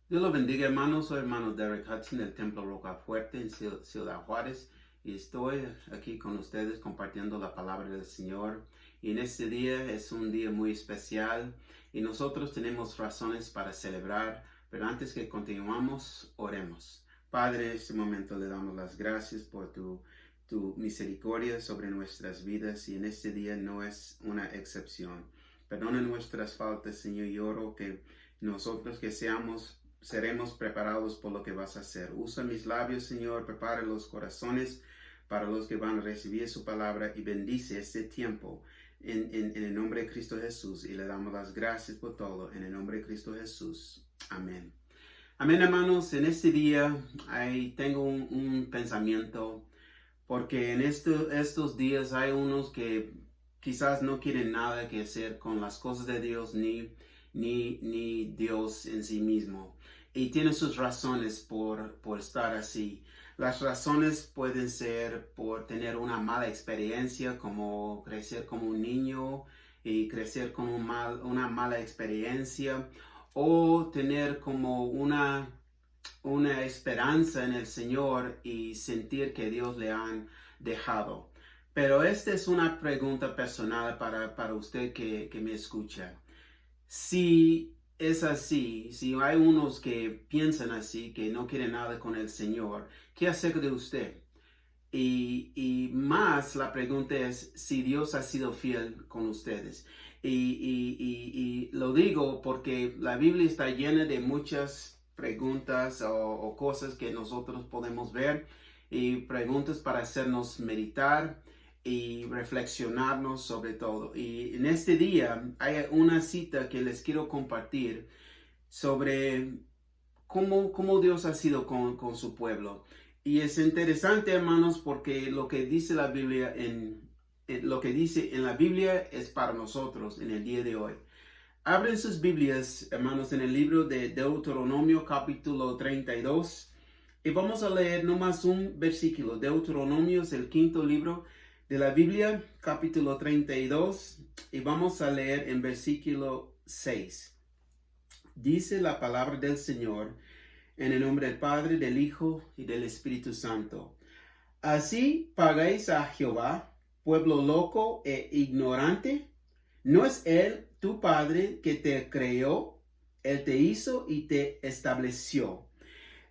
Dios los bendiga, hermanos. Soy hermano Derek Hudson del Templo Roca Fuerte en Ciudad Juárez y estoy aquí con ustedes compartiendo la palabra del Señor. Y en este día es un día muy especial y nosotros tenemos razones para celebrar, pero antes que continuamos, oremos. Padre, en este momento le damos las gracias por tu misericordia sobre nuestras vidas y en este día no es una excepción. Perdona nuestras faltas, Señor, y oro que nosotros que seremos preparados por lo que vas a hacer. Usa mis labios, Señor, prepara los corazones para los que van a recibir su palabra y bendice este tiempo en el nombre de Cristo Jesús. Y le damos las gracias por todo en el nombre de Cristo Jesús. Amén. Amén, hermanos. En este día tengo un pensamiento porque en estos días hay unos que quizás no quieren nada que hacer con las cosas de Dios ni Dios en sí mismo. Y tiene sus razones por estar así. Las razones pueden ser por tener una mala experiencia, como crecer como un niño y crecer con una mala experiencia, o tener como una esperanza en el Señor y sentir que Dios le han dejado. Pero esta es una pregunta personal para usted que me escucha. Si es así, si hay unos que piensan así, que no quieren nada con el Señor, ¿qué hacer de usted? Y más la pregunta es si Dios ha sido fiel con ustedes. Y lo digo porque la Biblia está llena de muchas preguntas o cosas que nosotros podemos ver y preguntas para hacernos meditar y reflexionarnos sobre todo. Y en este día hay una cita que les quiero compartir sobre cómo Dios ha sido con su pueblo. Y es interesante, hermanos, porque lo que dice la Biblia lo que dice en la Biblia es para nosotros en el día de hoy. Abren sus Biblias, hermanos, en el libro de Deuteronomio capítulo 32 y vamos a leer nomás un versículo. Deuteronomio es el quinto libro de la Biblia, capítulo 32, y vamos a leer en versículo 6. Dice la palabra del Señor en el nombre del Padre, del Hijo y del Espíritu Santo. Así pagáis a Jehová, pueblo loco e ignorante. ¿No es Él tu Padre que te creó? Él te hizo y te estableció.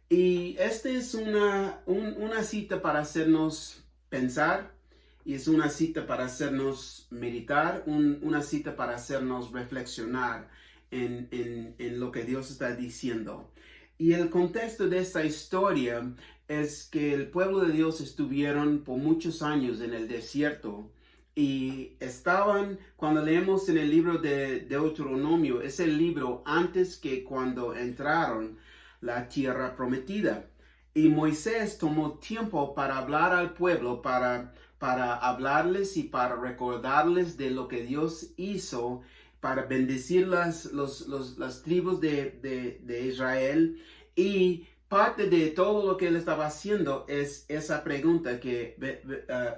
Y esta es una cita para hacernos pensar, y es una cita para hacernos meditar, una cita para hacernos reflexionar en lo que Dios está diciendo. Y el contexto de esta historia es que el pueblo de Dios estuvieron por muchos años en el desierto y estaban, cuando leemos en el libro de Deuteronomio, es el libro antes que cuando entraron la tierra prometida. Y Moisés tomó tiempo para hablar al pueblo, para hablarles y para recordarles de lo que Dios hizo, para bendecir las tribus de Israel. Y parte de todo lo que él estaba haciendo es esa pregunta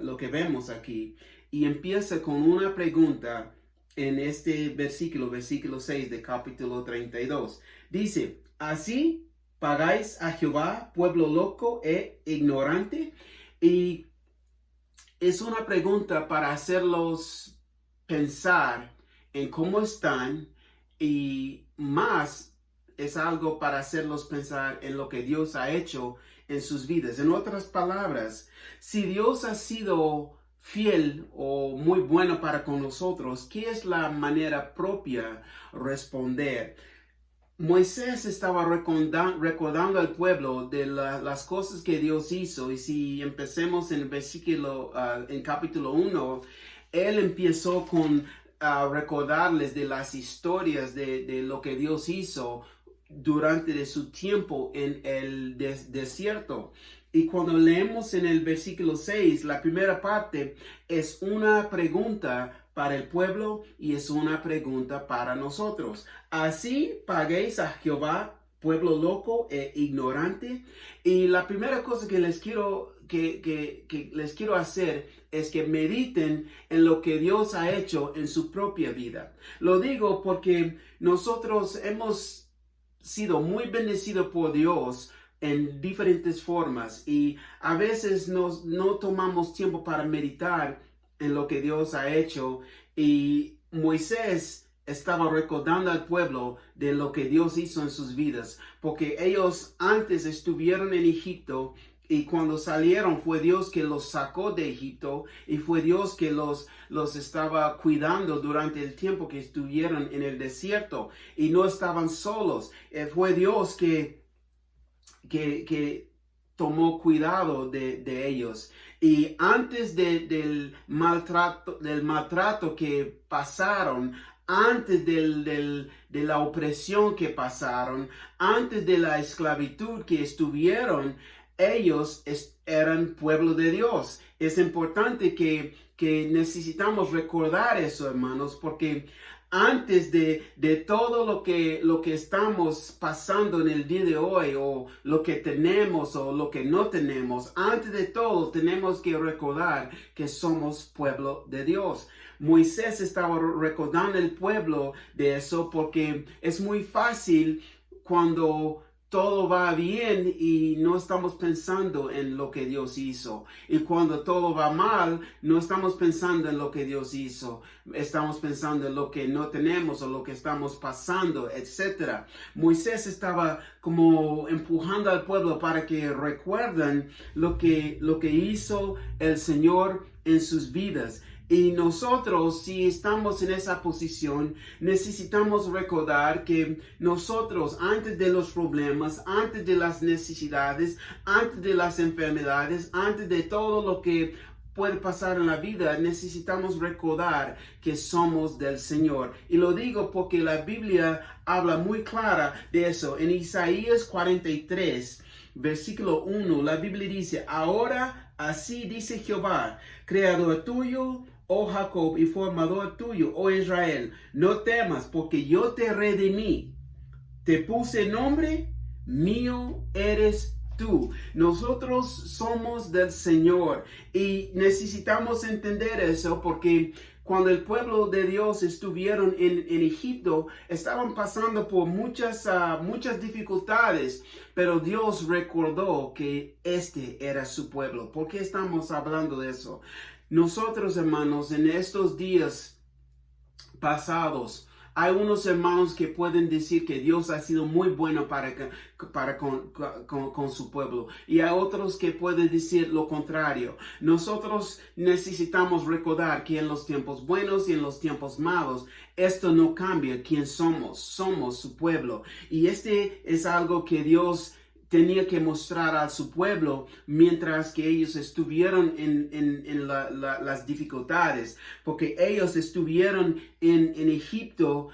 lo que vemos aquí. Y empieza con una pregunta en este versículo 6 de capítulo 32. Dice, ¿así pagáis a Jehová, pueblo loco e ignorante? Y es una pregunta para hacerlos pensar en cómo están, y más es algo para hacerlos pensar en lo que Dios ha hecho en sus vidas. En otras palabras, si Dios ha sido fiel o muy bueno para con nosotros, ¿qué es la manera propia responder? Moisés estaba recordando al pueblo de las cosas que Dios hizo, y si empecemos en el versículo, en capítulo 1, él empezó con recordarles de las historias de lo que Dios hizo durante su tiempo en el desierto. Y cuando leemos en el versículo 6, la primera parte es una pregunta para el pueblo y es una pregunta para nosotros. Así paguéis a Jehová, pueblo loco e ignorante. Y la primera cosa que les quiero hacer es que mediten en lo que Dios ha hecho en su propia vida. Lo digo porque nosotros hemos sido muy bendecido por Dios en diferentes formas y a veces no tomamos tiempo para meditar en lo que Dios ha hecho. Y Moisés estaba recordando al pueblo de lo que Dios hizo en sus vidas, porque ellos antes estuvieron en Egipto y cuando salieron fue Dios que los sacó de Egipto y fue Dios que los estaba cuidando durante el tiempo que estuvieron en el desierto y no estaban solos. Fue Dios que tomó cuidado de ellos. Y antes del maltrato que pasaron, antes de la opresión que pasaron, antes de la esclavitud que estuvieron, ellos eran pueblo de Dios. Es importante que necesitamos recordar eso, hermanos, porque antes de todo lo que estamos pasando en el día de hoy, o lo que tenemos o lo que no tenemos, antes de todo tenemos que recordar que somos pueblo de Dios. Moisés estaba recordando al pueblo de eso porque es muy fácil cuando todo va bien y no estamos pensando en lo que Dios hizo. Y cuando todo va mal, no estamos pensando en lo que Dios hizo. Estamos pensando en lo que no tenemos o lo que estamos pasando, etc. Moisés estaba como empujando al pueblo para que recuerden lo que hizo el Señor en sus vidas. Y nosotros, si estamos en esa posición, necesitamos recordar que nosotros, antes de los problemas, antes de las necesidades, antes de las enfermedades, antes de todo lo que puede pasar en la vida, necesitamos recordar que somos del Señor. Y lo digo porque la Biblia habla muy clara de eso. En Isaías 43, versículo 1, la Biblia dice: ahora así dice Jehová, creador tuyo, oh Jacob, y formador tuyo, oh Israel, no temas, porque yo te redimí. Te puse nombre, mío eres tú. Nosotros somos del Señor y necesitamos entender eso, porque cuando el pueblo de Dios estuvieron en Egipto, estaban pasando por muchas dificultades, pero Dios recordó que este era su pueblo. ¿Por qué estamos hablando de eso? Nosotros, hermanos, en estos días pasados, hay unos hermanos que pueden decir que Dios ha sido muy bueno con su pueblo. Y hay otros que pueden decir lo contrario. Nosotros necesitamos recordar que en los tiempos buenos y en los tiempos malos, esto no cambia quién somos. Somos su pueblo. Y este es algo que Dios tenía que mostrar a su pueblo mientras que ellos estuvieron en las dificultades, porque ellos estuvieron en Egipto,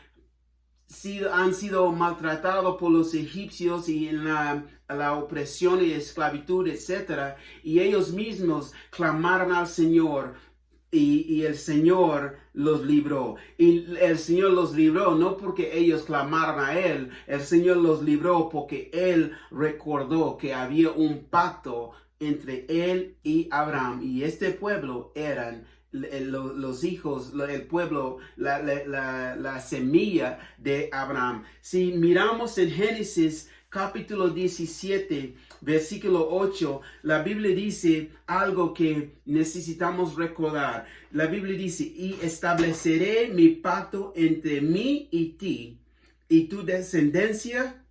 han sido maltratados por los egipcios y en la opresión y esclavitud, etc. Y ellos mismos clamaron al Señor. Y el Señor los libró. Y el Señor los libró no porque ellos clamaron a Él. El Señor los libró porque Él recordó que había un pacto entre Él y Abraham. Y este pueblo eran los hijos, el pueblo, la semilla de Abraham. Si miramos en Génesis capítulo 17, versículo 8, la Biblia dice algo que necesitamos recordar. La Biblia dice: y estableceré mi pacto entre mí y ti, y tu descendencia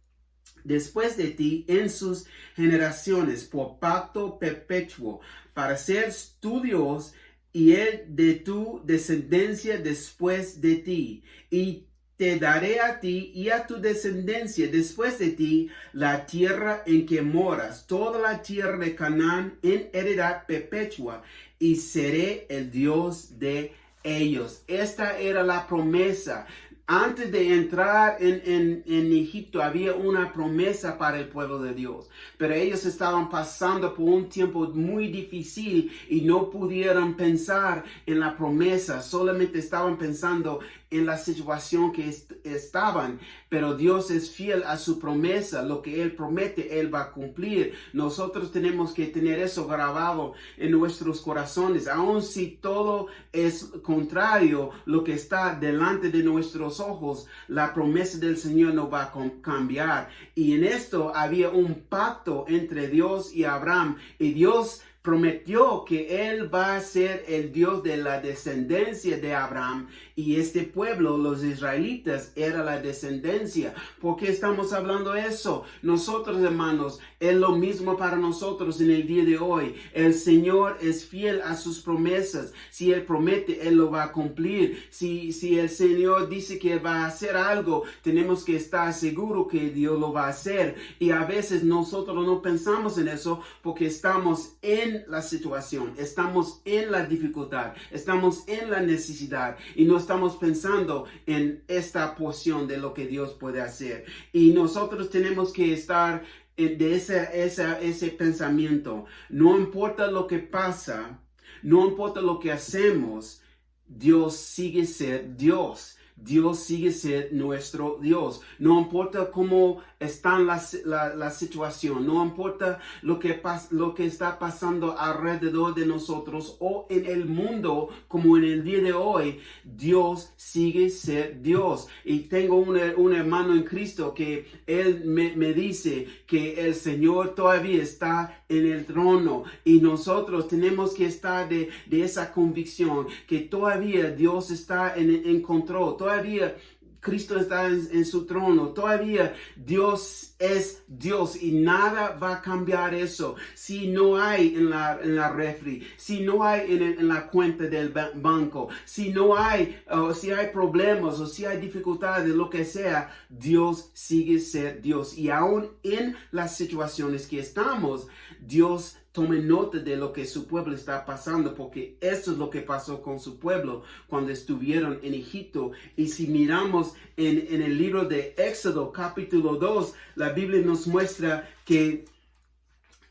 después de ti en sus generaciones, por pacto perpetuo, para ser tu Dios y el de tu descendencia después de ti. Y te daré a ti y a tu descendencia después de ti la tierra en que moras, toda la tierra de Canaán en heredad perpetua, y seré el Dios de ellos. Esta era la promesa. Antes de entrar en Egipto había una promesa para el pueblo de Dios, pero ellos estaban pasando por un tiempo muy difícil y no pudieron pensar en la promesa, solamente estaban pensando en la situación que estaban, pero Dios es fiel a su promesa. Lo que Él promete, Él va a cumplir. Nosotros tenemos que tener eso grabado en nuestros corazones, aun si todo es contrario, lo que está delante de nuestros ojos, la promesa del Señor no va a cambiar. Y en esto había un pacto entre Dios y Abraham, y Dios prometió que Él va a ser el Dios de la descendencia de Abraham, y este pueblo, los israelitas, era la descendencia. ¿Por qué estamos hablando de eso? Nosotros, hermanos, es lo mismo para nosotros en el día de hoy. El Señor es fiel a sus promesas. Si Él promete, Él lo va a cumplir. Si el Señor dice que va a hacer algo, tenemos que estar seguros que Dios lo va a hacer. Y a veces nosotros no pensamos en eso porque estamos en la situación, estamos en la dificultad, estamos en la necesidad y no estamos pensando en esta porción de lo que Dios puede hacer. Y nosotros tenemos que estar de ese pensamiento. No importa lo que pasa, no importa lo que hacemos, Dios sigue siendo Dios. Dios sigue siendo nuestro Dios. No importa cómo está la situación, no importa lo que está pasando alrededor de nosotros o en el mundo, como en el día de hoy, Dios sigue siendo Dios. Y tengo un hermano en Cristo que él me dice que el Señor todavía está en el trono, y nosotros tenemos que estar de esa convicción que todavía Dios está en control. Todavía Cristo está en su trono. Todavía Dios es Dios y nada va a cambiar eso. Si no hay en la refri, si no hay en la cuenta del banco, si no hay, si hay problemas o si hay dificultades, lo que sea, Dios sigue siendo Dios. Y aún en las situaciones que estamos, Dios tome nota de lo que su pueblo está pasando, porque eso es lo que pasó con su pueblo cuando estuvieron en Egipto. Y si miramos en el libro de Éxodo, capítulo 2, la Biblia nos muestra que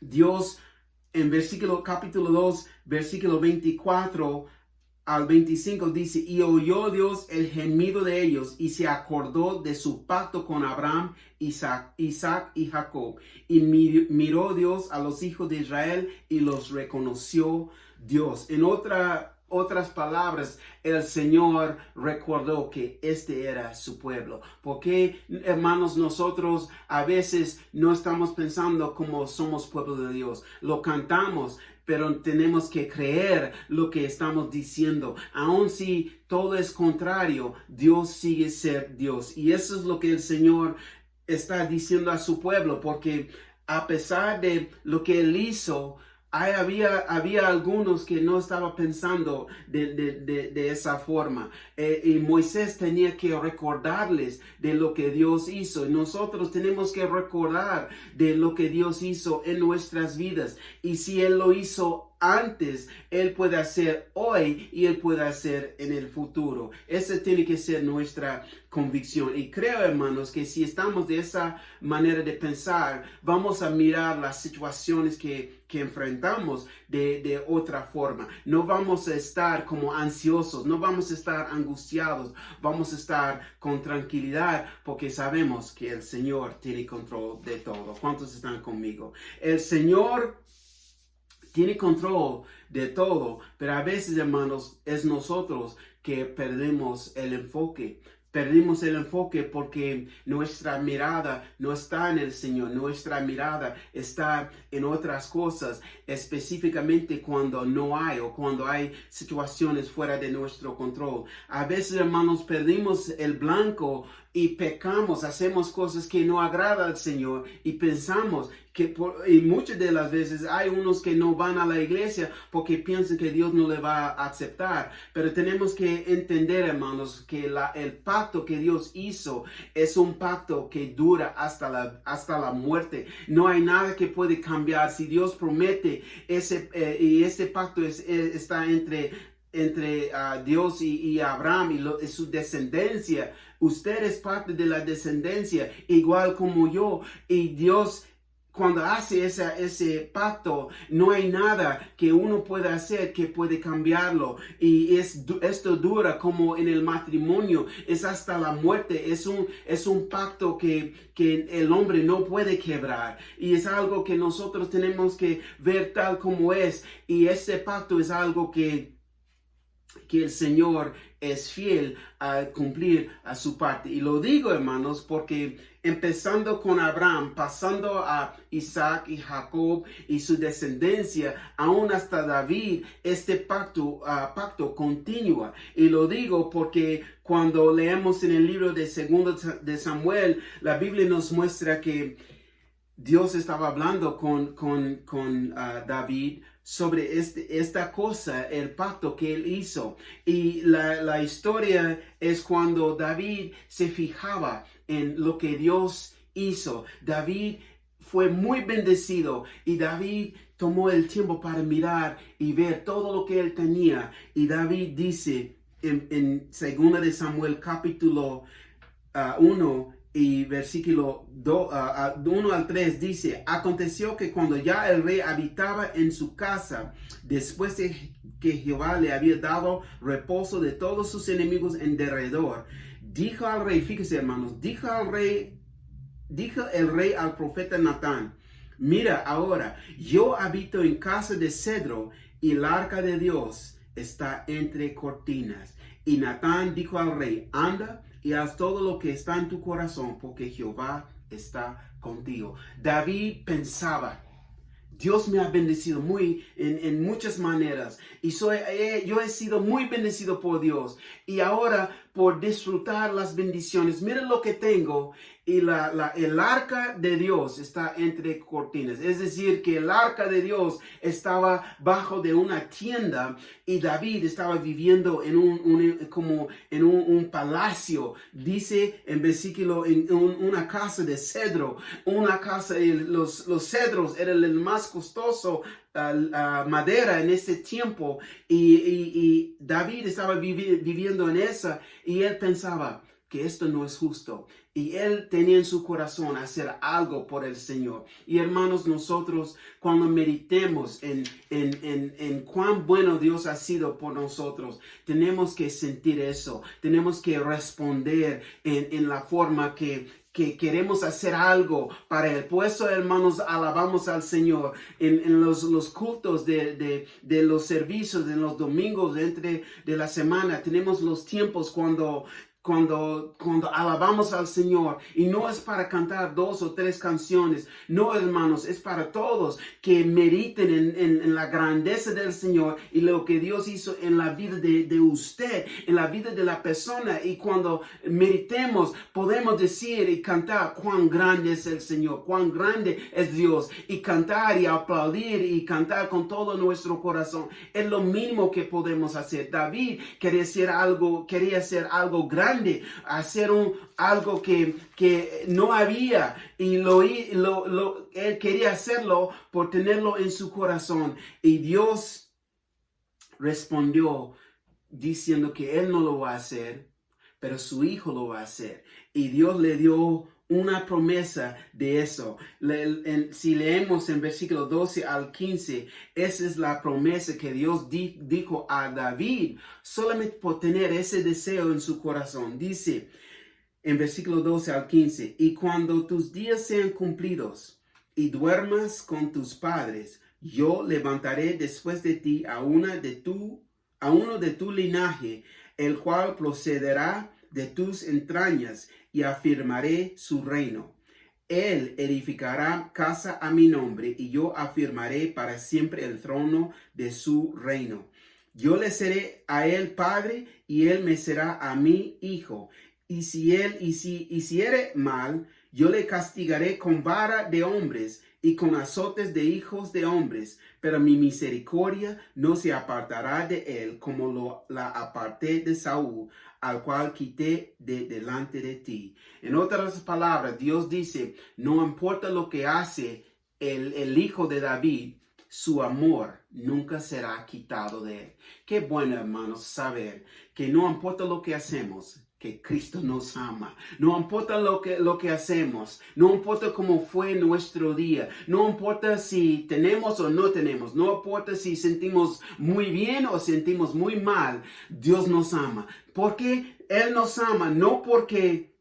Dios, en capítulo 2, versículo 24 al 25, dice: y oyó Dios el gemido de ellos, y se acordó de su pacto con Abraham, Isaac y Jacob. Y miró Dios a los hijos de Israel y los reconoció Dios. En otras palabras, el Señor recordó que este era su pueblo. Porque, hermanos, nosotros a veces no estamos pensando como somos pueblo de Dios. Lo cantamos, pero tenemos que creer lo que estamos diciendo. Aun si todo es contrario, Dios sigue ser Dios. Y eso es lo que el Señor está diciendo a su pueblo, porque a pesar de lo que Él hizo, había algunos que no estaban pensando de esa forma. Y Moisés tenía que recordarles de lo que Dios hizo. Y nosotros tenemos que recordar de lo que Dios hizo en nuestras vidas. Y si Él lo hizo antes, Él puede hacer hoy y Él puede hacer en el futuro. Esa tiene que ser nuestra convicción. Y creo, hermanos, que si estamos de esa manera de pensar, vamos a mirar las situaciones que enfrentamos de otra forma. No vamos a estar como ansiosos, no vamos a estar angustiados, vamos a estar con tranquilidad porque sabemos que el Señor tiene control de todo. ¿Cuántos están conmigo? El Señor tiene control de todo, pero a veces, hermanos, es nosotros que perdemos el enfoque. Perdimos el enfoque porque nuestra mirada no está en el Señor. Nuestra mirada está en otras cosas, específicamente cuando no hay o cuando hay situaciones fuera de nuestro control. A veces, hermanos, perdimos el blanco y pecamos, hacemos cosas que no agradan al Señor y pensamos y muchas de las veces hay unos que no van a la iglesia porque piensan que Dios no le va a aceptar. Pero tenemos que entender, hermanos, que el pacto que Dios hizo es un pacto que dura hasta la muerte. No hay nada que puede cambiar. Si Dios promete y ese pacto está entre Dios y Abraham y su descendencia. Usted es parte de la descendencia, igual como yo. Y Dios, cuando hace ese pacto, no hay nada que uno pueda hacer que puede cambiarlo. Y esto dura como en el matrimonio, es hasta la muerte. Es un pacto que el hombre no puede quebrar. Y es algo que nosotros tenemos que ver tal como es. Y ese pacto es algo que el Señor es fiel a cumplir a su parte. Y lo digo, hermanos, porque empezando con Abraham, pasando a Isaac y Jacob y su descendencia, aún hasta David, este pacto continúa. Y lo digo porque cuando leemos en el libro de 2 de Samuel, la Biblia nos muestra que Dios estaba hablando con David sobre esta cosa, el pacto que él hizo. Y la historia es cuando David se fijaba en lo que Dios hizo. David fue muy bendecido y David tomó el tiempo para mirar y ver todo lo que él tenía. Y David dice en 2 de Samuel capítulo 1 y versículo 1 al 3 dice: aconteció que cuando ya el rey habitaba en su casa, después de que Jehová le había dado reposo de todos sus enemigos en derredor, dijo al rey, fíjese hermanos, dijo el rey al profeta Natán: mira ahora, yo habito en casa de cedro y el arca de Dios está entre cortinas. Y Natán dijo al rey: anda y haz todo lo que está en tu corazón, porque Jehová está contigo. David pensaba: Dios me ha bendecido en muchas maneras y yo he sido muy bendecido por Dios, y ahora por disfrutar las bendiciones, miren lo que tengo. Y el arca de Dios está entre cortinas, es decir, que el arca de Dios estaba bajo de una tienda y David estaba viviendo en un palacio. Dice en versículo, en una casa de cedro, una casa, los cedros eran el más costoso madera en ese tiempo, y David estaba viviendo en esa, y él pensaba que esto no es justo, y él tenía en su corazón hacer algo por el Señor. Y hermanos, nosotros cuando meditemos en cuán bueno Dios ha sido por nosotros, tenemos que sentir eso, tenemos que responder en la forma que queremos hacer algo para Él. Por eso, hermanos, alabamos al Señor en los cultos de los servicios, en los domingos de la semana. Tenemos los tiempos cuando alabamos al Señor, y no es para cantar 2 o 3 canciones, no, hermanos, es para todos que mediten en la grandeza del Señor y lo que Dios hizo en la vida de usted, en la vida de la persona. Y cuando meditemos, podemos decir y cantar cuán grande es el Señor, cuán grande es Dios, y cantar y aplaudir y cantar con todo nuestro corazón. Es lo mínimo que podemos hacer. David quería hacer algo grande, hacer algo que no había, y él quería hacerlo por tenerlo en su corazón. Y Dios respondió diciendo que él no lo va a hacer, pero su hijo lo va a hacer. Y Dios le dio una promesa de eso. Si leemos en versículo 12 al 15, esa es la promesa que Dios dijo a David solamente por tener ese deseo en su corazón. Dice en versículo 12 al 15: y cuando tus días sean cumplidos y duermas con tus padres, yo levantaré después de ti a uno de tu linaje, el cual procederá de tus entrañas, y afirmaré su reino. Él edificará casa a mi nombre, y yo afirmaré para siempre el trono de su reino. Yo le seré a él padre, y él me será a mí hijo. Y si hiciere mal, yo le castigaré con vara de hombres y con azotes de hijos de hombres, pero mi misericordia no se apartará de él, como la aparté de Saúl, al cual quité de delante de ti. En otras palabras, Dios dice: no importa lo que hace el hijo de David, su amor nunca será quitado de él. Qué bueno, hermanos, saber que no importa lo que hacemos, que Cristo nos ama. No importa lo que hacemos, no importa cómo fue nuestro día, no importa si tenemos o no tenemos, no importa si sentimos muy bien o sentimos muy mal, Dios nos ama. Porque Él nos ama, no porque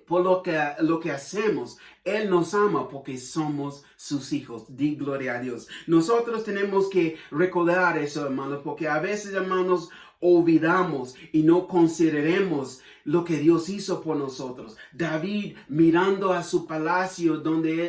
por lo que hacemos. Él nos ama porque somos sus hijos. Di gloria a Dios. Nosotros tenemos que recordar eso, hermanos, porque a veces, hermanos, olvidamos y no consideremos lo que Dios hizo por nosotros. David mirando a su palacio,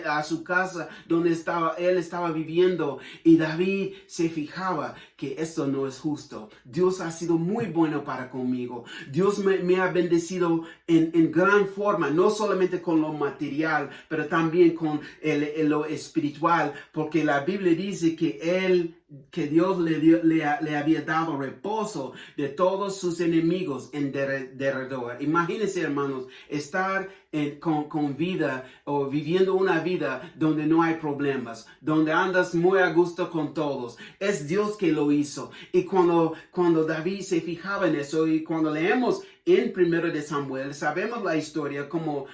a su casa donde él estaba viviendo, y David se fijaba que esto no es justo. Dios ha sido muy bueno para conmigo. Dios me ha bendecido en gran forma, no solamente con lo material, pero también con lo espiritual, porque la Biblia dice que Dios le había dado reposo de todos sus enemigos en derredor. Imagínense, hermanos, estar con vida o viviendo una vida donde no hay problemas, donde andas muy a gusto con todos. Es Dios que lo hizo. Y cuando David se fijaba en eso, y cuando leemos en 1 de Samuel, sabemos la historia, cómo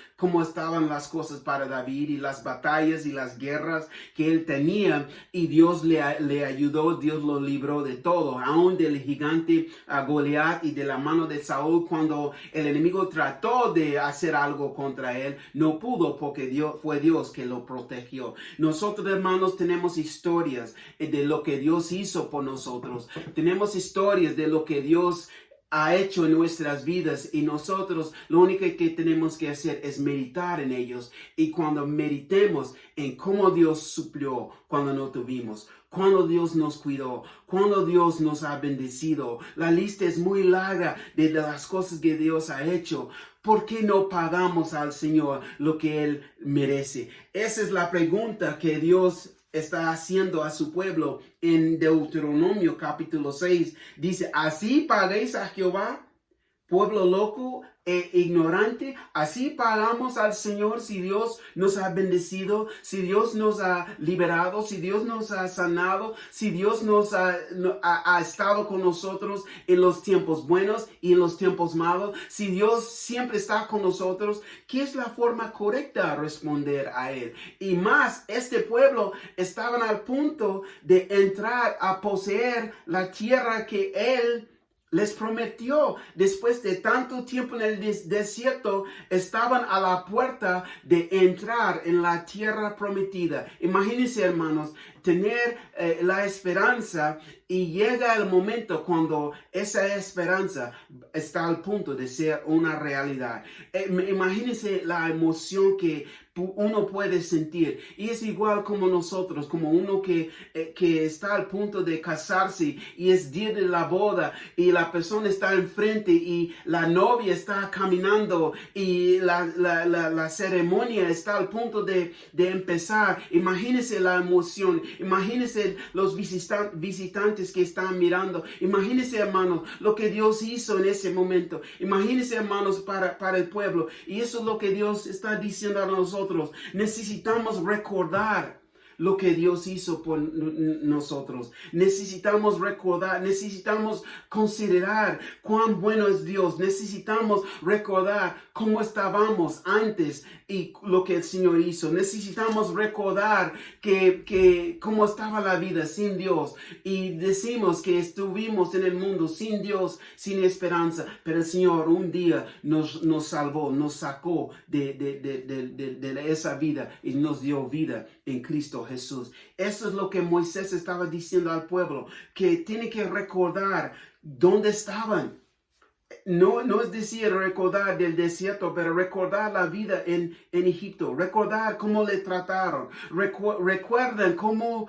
estaban las cosas para David y las batallas y las guerras que él tenía, y Dios le ayudó, Dios lo libró de todo, aún del gigante Goliat y de la mano de Saúl. Cuando el enemigo trató de hacer algo contra él, no pudo, porque fue Dios que lo protegió. Nosotros, hermanos, tenemos historias de lo que Dios hizo por nosotros. Tenemos historias de lo que Dios ha hecho en nuestras vidas, y nosotros lo único que tenemos que hacer es meditar en ellos. Y cuando meditemos en cómo Dios suplió cuando no tuvimos, cuando Dios nos cuidó, cuando Dios nos ha bendecido, la lista es muy larga de las cosas que Dios ha hecho. ¿Por qué no pagamos al Señor lo que Él merece? Esa es la pregunta que Dios está haciendo a su pueblo en Deuteronomio capítulo 6. Dice: ¿así pagáis a Jehová, pueblo loco e ignorante? ¿Así pagamos al Señor si Dios nos ha bendecido, si Dios nos ha liberado, si Dios nos ha sanado, si Dios nos ha estado con nosotros en los tiempos buenos y en los tiempos malos? Si Dios siempre está con nosotros, ¿qué es la forma correcta de responder a Él? Y más, este pueblo estaban al punto de entrar a poseer la tierra que Él les prometió. Después de tanto tiempo en el desierto, estaban a la puerta de entrar en la tierra prometida. Imagínense, hermanos, tener la esperanza, y llega el momento cuando esa esperanza está al punto de ser una realidad. Imagínense la emoción que uno puede sentir. Y es igual como nosotros, como uno que está al punto de casarse y es día de la boda, y la persona está enfrente y la novia está caminando y la ceremonia está al punto de empezar. Imagínense la emoción. Imagínense los visitantes que están mirando. Imagínense, hermanos, lo que Dios hizo en ese momento. Imagínense, hermanos, para el pueblo. Y eso es lo que Dios está diciendo a nosotros. Necesitamos recordar lo que Dios hizo por nosotros. Necesitamos recordar, necesitamos considerar cuán bueno es Dios. Necesitamos recordar cómo estábamos antes y lo que el Señor hizo. Necesitamos recordar que cómo estaba la vida sin Dios, y decimos que estuvimos en el mundo sin Dios, sin esperanza, pero el Señor un día nos salvó, nos sacó de esa vida y nos dio vida en Cristo Jesús. Eso es lo que Moisés estaba diciendo al pueblo, que tiene que recordar dónde estaban. No es decir recordar del desierto, pero recordar la vida en Egipto, recordar cómo le trataron, recuerden cómo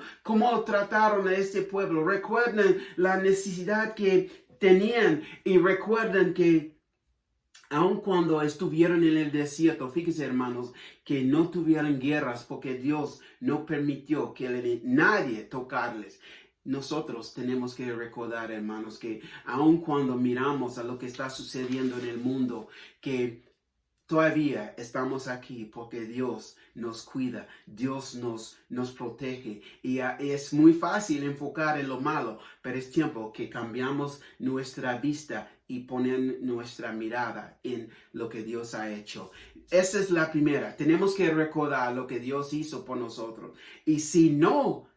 trataron a este pueblo, recuerden la necesidad que tenían, y recuerden que aun cuando estuvieron en el desierto, fíjense, hermanos, que no tuvieron guerras porque Dios no permitió que nadie tocarles. Nosotros tenemos que recordar, hermanos, que aun cuando miramos a lo que está sucediendo en el mundo, que todavía estamos aquí porque Dios nos cuida, Dios nos protege. Y es muy fácil enfocar en lo malo, pero es tiempo que cambiamos nuestra vista y poner nuestra mirada en lo que Dios ha hecho. Esa es la primera. Tenemos que recordar lo que Dios hizo por nosotros. Y si no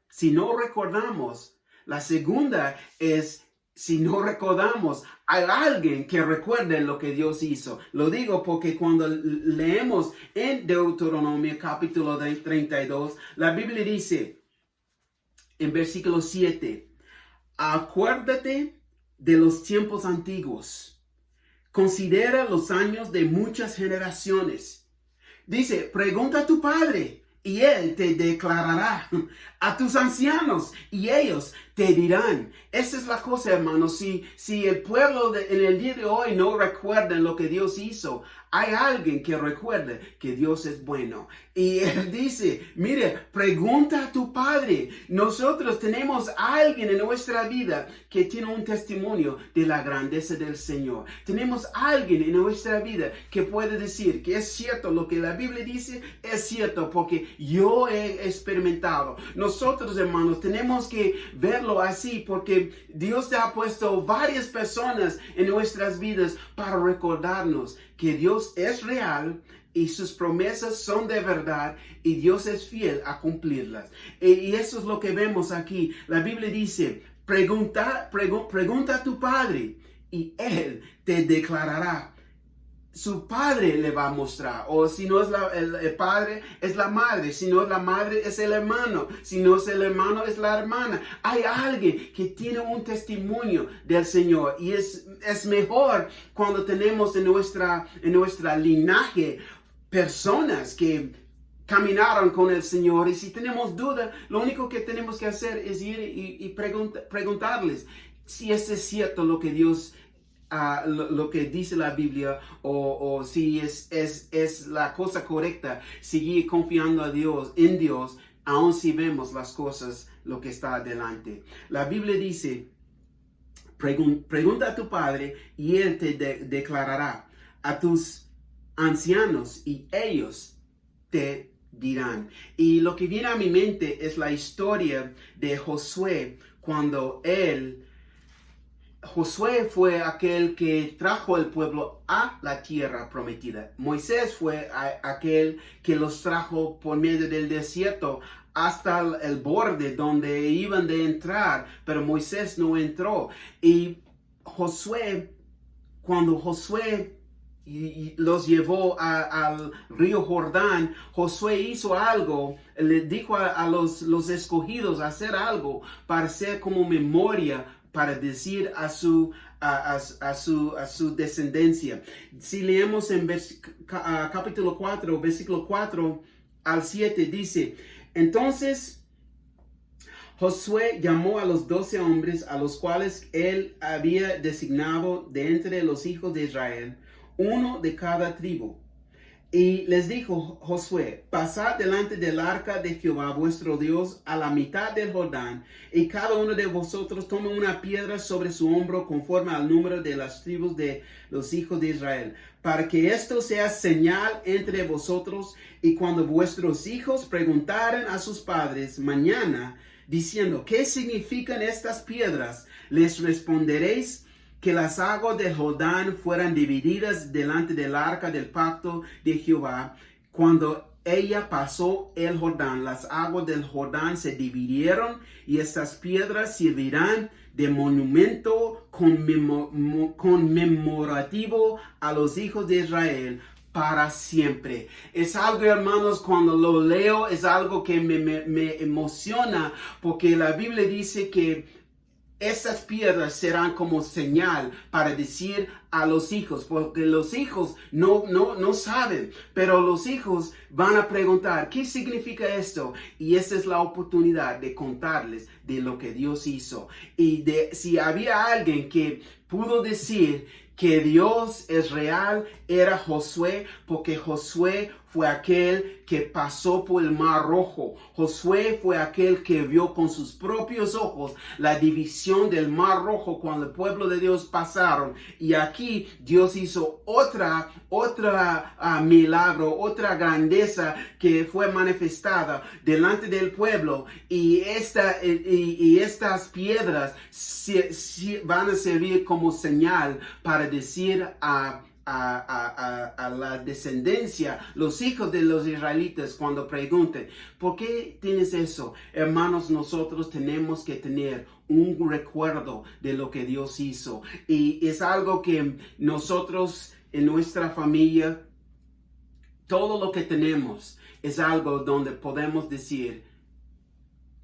recordamos, la segunda es, si no recordamos, hay alguien que recuerde lo que Dios hizo. Lo digo porque cuando leemos en Deuteronomio capítulo 32, la Biblia dice en versículo 7, acuérdate de los tiempos antiguos. Considera los años de muchas generaciones. Dice, pregunta a tu padre y él te declarará, a tus ancianos y ellos te dirán. Esa es la cosa, hermanos. Si el pueblo en el día de hoy no recuerda lo que Dios hizo, hay alguien que recuerde que Dios es bueno. Y él dice, mire, pregunta a tu padre. Nosotros tenemos a alguien en nuestra vida que tiene un testimonio de la grandeza del Señor. Tenemos a alguien en nuestra vida que puede decir que es cierto lo que la Biblia dice, es cierto porque yo he experimentado. Nosotros, hermanos, tenemos que verlo así porque Dios te ha puesto varias personas en nuestras vidas para recordarnos que Dios es real y sus promesas son de verdad y Dios es fiel a cumplirlas. Y eso es lo que vemos aquí. La Biblia dice, pregunta a tu padre y él te declarará. Su padre le va a mostrar, o si no es el padre, es la madre, si no es la madre, es el hermano, si no es el hermano, es la hermana. Hay alguien que tiene un testimonio del Señor y es mejor cuando tenemos en nuestra linaje personas que caminaron con el Señor. Y si tenemos duda, lo único que tenemos que hacer es ir y preguntarles si es cierto lo que Dios lo que dice la Biblia o si es la cosa correcta, seguir confiando en Dios, aun si vemos las cosas, lo que está adelante. La Biblia dice, pregunta a tu padre y él te declarará, a tus ancianos y ellos te dirán. Y lo que viene a mi mente es la historia de Josué cuando Josué fue aquel que trajo al pueblo a la tierra prometida. Moisés fue aquel que los trajo por medio del desierto hasta el borde donde iban de entrar, pero Moisés no entró. Y cuando Josué los llevó al río Jordán, Josué hizo algo, le dijo a los escogidos hacer algo para ser como memoria, para decir a su descendencia. Si leemos en capítulo 4, versículo 4 al 7, dice, entonces Josué llamó a los 12 hombres a los cuales él había designado de entre los hijos de Israel, uno de cada tribu. Y les dijo Josué, pasad delante del arca de Jehová vuestro Dios a la mitad del Jordán, y cada uno de vosotros tome una piedra sobre su hombro conforme al número de las tribus de los hijos de Israel, para que esto sea señal entre vosotros, y cuando vuestros hijos preguntaren a sus padres mañana, diciendo, ¿qué significan estas piedras? Les responderéis, que las aguas del Jordán fueran divididas delante del arca del pacto de Jehová. Cuando ella pasó el Jordán, las aguas del Jordán se dividieron y estas piedras servirán de monumento conmemorativo a los hijos de Israel para siempre. Es algo, hermanos, cuando lo leo, es algo que me emociona, porque la Biblia dice que esas piedras serán como señal para decir a los hijos, porque los hijos no saben, pero los hijos van a preguntar, ¿qué significa esto? Y esa es la oportunidad de contarles de lo que Dios hizo. Y si había alguien que pudo decir que Dios es real, era Josué, porque Josué fue aquel que pasó por el Mar Rojo. Josué fue aquel que vio con sus propios ojos la división del Mar Rojo cuando el pueblo de Dios pasaron. Y aquí Dios hizo otra milagro, otra grandeza que fue manifestada delante del pueblo. Y estas piedras van a servir como señal para decir a la descendencia, los hijos de los israelitas, cuando pregunten, ¿por qué tienes eso? Hermanos, nosotros tenemos que tener un recuerdo de lo que Dios hizo. Y es algo que nosotros en nuestra familia, todo lo que tenemos es algo donde podemos decir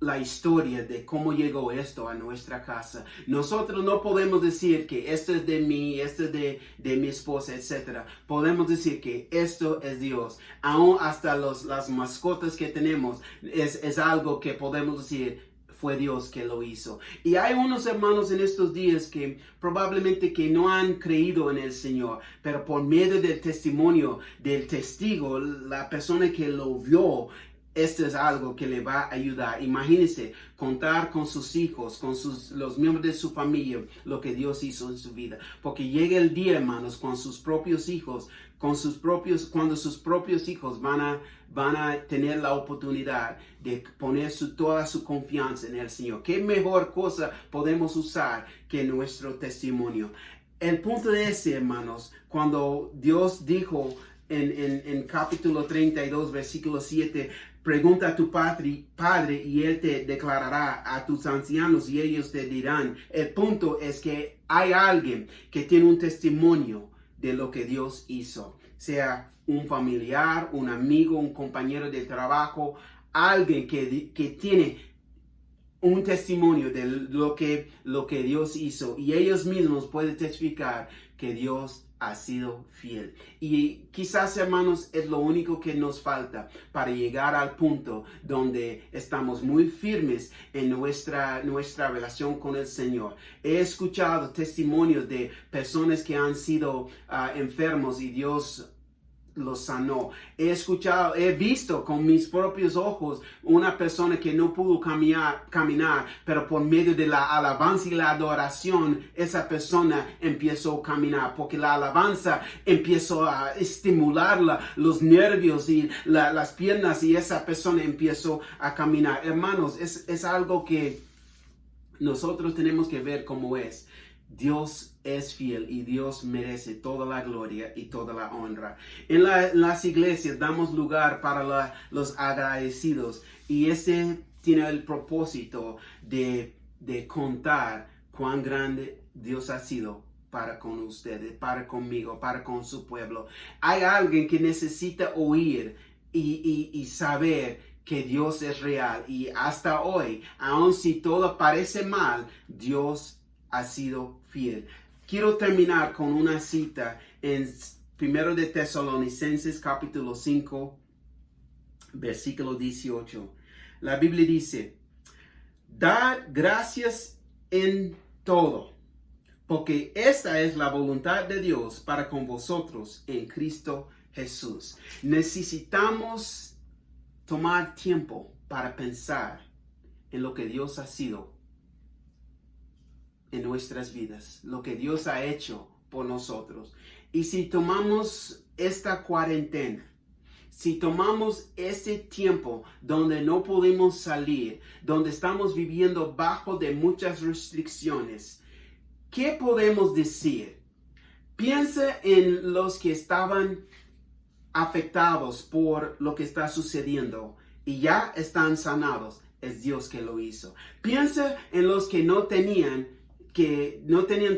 la historia de cómo llegó esto a nuestra casa. Nosotros no podemos decir que esto es de mí, esto es de mi esposa, etc. Podemos decir que esto es Dios. Aún hasta las mascotas que tenemos es algo que podemos decir fue Dios que lo hizo. Y hay unos hermanos en estos días que probablemente que no han creído en el Señor, pero por medio del testimonio del testigo, la persona que lo vio, esto es algo que le va a ayudar. Imagínense contar con sus hijos, con los miembros de su familia, lo que Dios hizo en su vida. Porque llega el día, hermanos, con sus propios hijos, cuando sus propios hijos van a tener la oportunidad de poner toda su confianza en el Señor. ¿Qué mejor cosa podemos usar que nuestro testimonio? El punto de ese, hermanos, cuando Dios dijo en capítulo 32, versículo 7, pregunta a tu padre y él te declarará, a tus ancianos y ellos te dirán. El punto es que hay alguien que tiene un testimonio de lo que Dios hizo, sea un familiar, un amigo, un compañero de trabajo, alguien que tiene un testimonio de lo que Dios hizo, y ellos mismos pueden testificar que Dios ha sido fiel. Y quizás, hermanos, es lo único que nos falta para llegar al punto donde estamos muy firmes en nuestra relación con el Señor. He escuchado testimonios de personas que han sido enfermos y Dios los sanó. He visto con mis propios ojos una persona que no pudo caminar, pero por medio de la alabanza y la adoración, esa persona empezó a caminar, porque la alabanza empezó a estimular los nervios y las piernas, y esa persona empezó a caminar. Hermanos, es algo que nosotros tenemos que ver cómo es. Dios es fiel y Dios merece toda la gloria y toda la honra. En las iglesias damos lugar para los agradecidos, y ese tiene el propósito de contar cuán grande Dios ha sido para con ustedes, para conmigo, para con su pueblo. Hay alguien que necesita oír y saber que Dios es real, y hasta hoy, aun si todo parece mal, Dios ha sido fiel. Quiero terminar con una cita en 1 de Tesalonicenses capítulo 5, versículo 18. La Biblia dice: dad gracias en todo, porque esta es la voluntad de Dios para con vosotros en Cristo Jesús. Necesitamos tomar tiempo para pensar en lo que Dios ha sido en nuestras vidas, lo que Dios ha hecho por nosotros. Y si tomamos esta cuarentena, si tomamos este tiempo donde no podemos salir, donde estamos viviendo bajo de muchas restricciones, ¿qué podemos decir? Piensa en los que estaban afectados por lo que está sucediendo y ya están sanados. Es Dios que lo hizo. Piensa en los que no tenían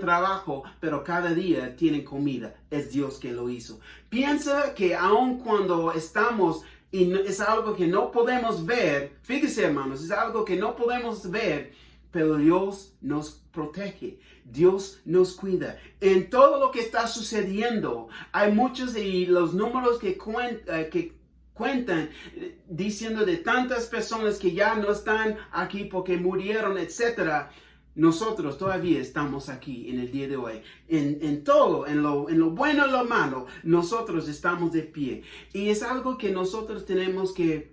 trabajo, pero cada día tienen comida. Es Dios que lo hizo. Piensa que aun cuando estamos, y es algo que no podemos ver, fíjese, hermanos, es algo que no podemos ver, pero Dios nos protege, Dios nos cuida. En todo lo que está sucediendo, hay muchos, y los números que cuentan diciendo de tantas personas que ya no están aquí porque murieron, etcétera. nosotros todavía estamos aquí en el día de hoy. En todo, en lo bueno y lo malo, nosotros estamos de pie. Y es algo que nosotros tenemos que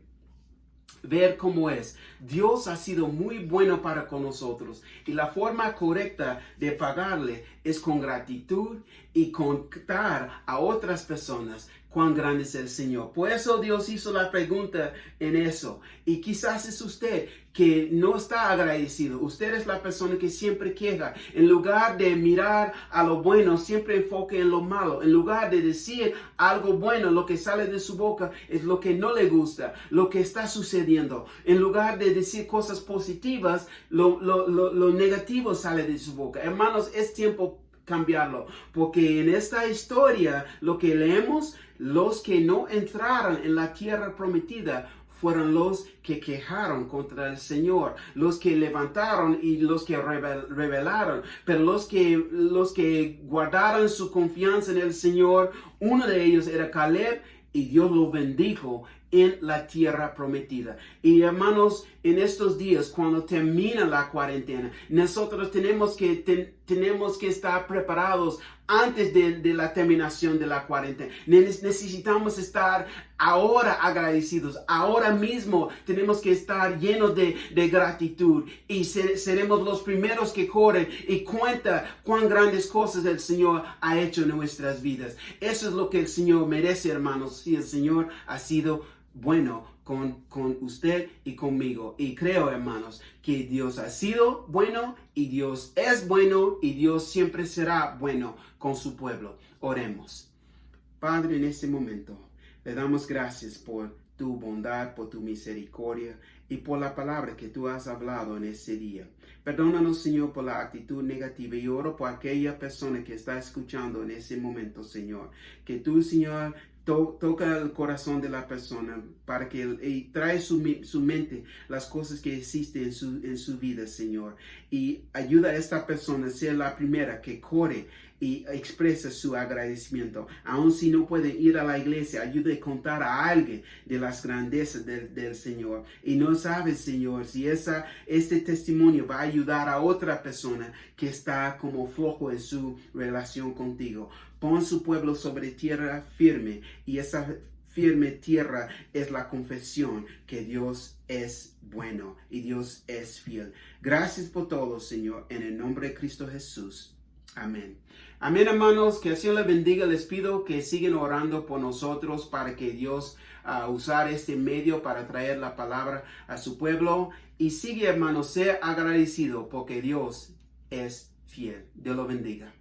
ver cómo es. Dios ha sido muy bueno para con nosotros y la forma correcta de pagarle es con gratitud y contar a otras personas cuán grande es el Señor. Por eso Dios hizo la pregunta en eso. Y quizás es usted que no está agradecido. Usted es la persona que siempre queja. En lugar de mirar a lo bueno, siempre enfoque en lo malo. En lugar de decir algo bueno, lo que sale de su boca es lo que no le gusta, lo que está sucediendo. En lugar de decir cosas positivas, lo negativo sale de su boca. Hermanos, es tiempo cambiarlo, porque en esta historia lo que leemos, los que no entraron en la tierra prometida fueron los que quejaron contra el Señor, los que levantaron y los que rebelaron, pero los que guardaron su confianza en el Señor, uno de ellos era Caleb, y Dios lo bendijo en la tierra prometida. Y hermanos, en estos días, cuando termina la cuarentena, nosotros tenemos que estar preparados antes de la terminación de la cuarentena. Necesitamos estar ahora agradecidos. Ahora mismo tenemos que estar llenos de gratitud. Y seremos los primeros que corren y cuentan cuán grandes cosas el Señor ha hecho en nuestras vidas. Eso es lo que el Señor merece, hermanos. Si el Señor ha sido bueno con usted y conmigo. Y creo, hermanos, que Dios ha sido bueno y Dios es bueno y Dios siempre será bueno con su pueblo. Oremos. Padre, en este momento le damos gracias por tu bondad, por tu misericordia y por la palabra que tú has hablado en ese día. Perdónanos, Señor, por la actitud negativa y oro por aquella persona que está escuchando en ese momento, Señor. Que tú, Señor, toca el corazón de la persona para que trae su mente las cosas que existen en su vida, Señor. Y ayuda a esta persona a ser la primera que corre y expresa su agradecimiento. Aun si no puede ir a la iglesia, ayude a contar a alguien de las grandezas del Señor. Y no sabe, Señor, si este testimonio va a ayudar a otra persona que está como flojo en su relación contigo. Pon su pueblo sobre tierra firme, y esa firme tierra es la confesión que Dios es bueno y Dios es fiel. Gracias por todo, Señor, en el nombre de Cristo Jesús. Amén. Amén, hermanos, que el Señor les bendiga. Les pido que sigan orando por nosotros para que Dios usar este medio para traer la palabra a su pueblo. Y sigue, hermanos, sea agradecido porque Dios es fiel. Dios lo bendiga.